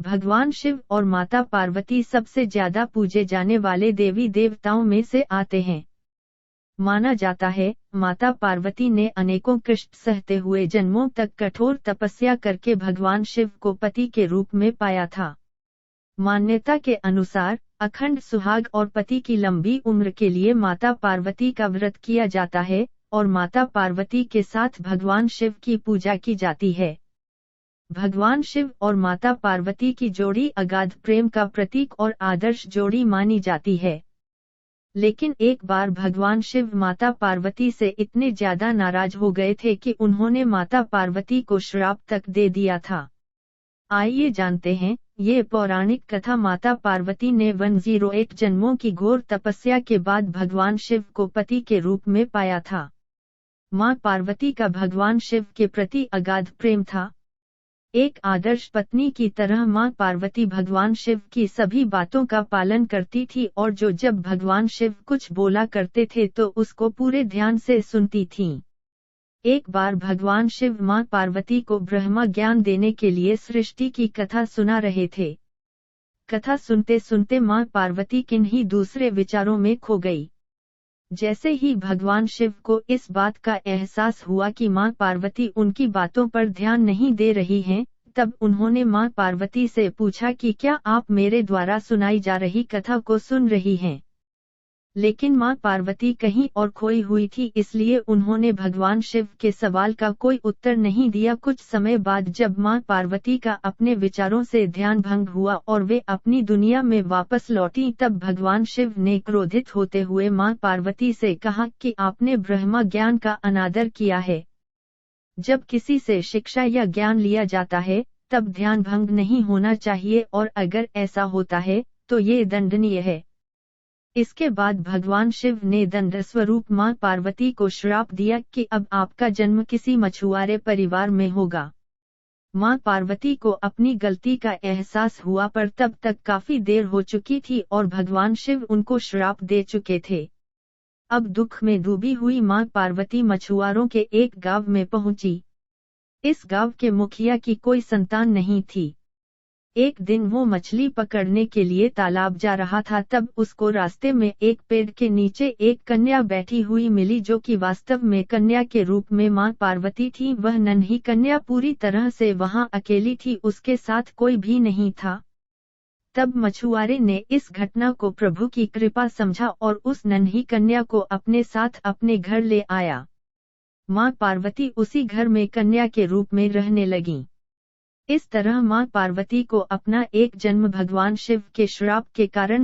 भगवान शिव और माता पार्वती सबसे ज्यादा पूजे जाने वाले देवी देवताओं में से आते हैं। माना जाता है, माता पार्वती ने अनेकों कष्ट सहते हुए जन्मों तक कठोर तपस्या करके भगवान शिव को पति के रूप में पाया था। मान्यता के अनुसार अखंड सुहाग और पति की लंबी उम्र के लिए माता पार्वती का व्रत किया जाता है और माता पार्वती के साथ भगवान शिव की पूजा की जाती है। भगवान शिव और माता पार्वती की जोड़ी अगाध प्रेम का प्रतीक और आदर्श जोड़ी मानी जाती है। लेकिन एक बार भगवान शिव माता पार्वती से इतने ज्यादा नाराज हो गए थे कि उन्होंने माता पार्वती को श्राप तक दे दिया था। आइए जानते हैं, ये पौराणिक कथा माता पार्वती ने 108 जन्मों की घोर तपस्या के बाद भगवान शिव को पति के रूप में पाया था। मां पार्वती का भगवान शिव के प्रति अगाध प्रेम था। एक आदर्श पत्नी की तरह मां पार्वती भगवान शिव की सभी बातों का पालन करती थी और जब भगवान शिव कुछ बोला करते थे तो उसको पूरे ध्यान से सुनती थीं। एक बार भगवान शिव मां पार्वती को ब्रह्मा ज्ञान देने के लिए सृष्टि की कथा सुना रहे थे। कथा सुनते सुनते मां पार्वती किन्हीं दूसरे विचारों में खो गई। जैसे ही भगवान शिव को इस बात का एहसास हुआ कि मां पार्वती उनकी बातों पर ध्यान नहीं दे रही हैं, तब उन्होंने मां पार्वती से पूछा कि क्या आप मेरे द्वारा सुनाई जा रही कथा को सुन रही हैं? लेकिन मां पार्वती कहीं और खोई हुई थी, इसलिए उन्होंने भगवान शिव के सवाल का कोई उत्तर नहीं दिया। कुछ समय बाद जब मां पार्वती का अपने विचारों से ध्यान भंग हुआ और वे अपनी दुनिया में वापस लौटी, तब भगवान शिव ने क्रोधित होते हुए मां पार्वती से कहा कि आपने ब्रह्मा ज्ञान का अनादर किया है। जब किसी से शिक्षा या ज्ञान लिया जाता है तब ध्यान भंग नहीं होना चाहिए और अगर ऐसा होता है तो ये दंडनीय है। इसके बाद भगवान शिव ने दंड स्वरूप मां पार्वती को श्राप दिया कि अब आपका जन्म किसी मछुआरे परिवार में होगा। मां पार्वती को अपनी गलती का एहसास हुआ पर तब तक काफी देर हो चुकी थी और भगवान शिव उनको श्राप दे चुके थे। अब दुख में डूबी हुई मां पार्वती मछुआरों के एक गांव में पहुंची। इस गांव के मुखिया की कोई संतान नहीं थी। एक दिन वो मछली पकड़ने के लिए तालाब जा रहा था, तब उसको रास्ते में एक पेड़ के नीचे एक कन्या बैठी हुई मिली जो कि वास्तव में कन्या के रूप में मां पार्वती थी। वह नन्ही कन्या पूरी तरह से वहां अकेली थी, उसके साथ कोई भी नहीं था। तब मछुआरे ने इस घटना को प्रभु की कृपा समझा और उस नन्ही कन्या को अपने साथ अपने घर ले आया। मां पार्वती उसी घर में कन्या के रूप में रहने लगीं। इस तरह मां पार्वती को अपना एक जन्म भगवान शिव के श्राप के कारण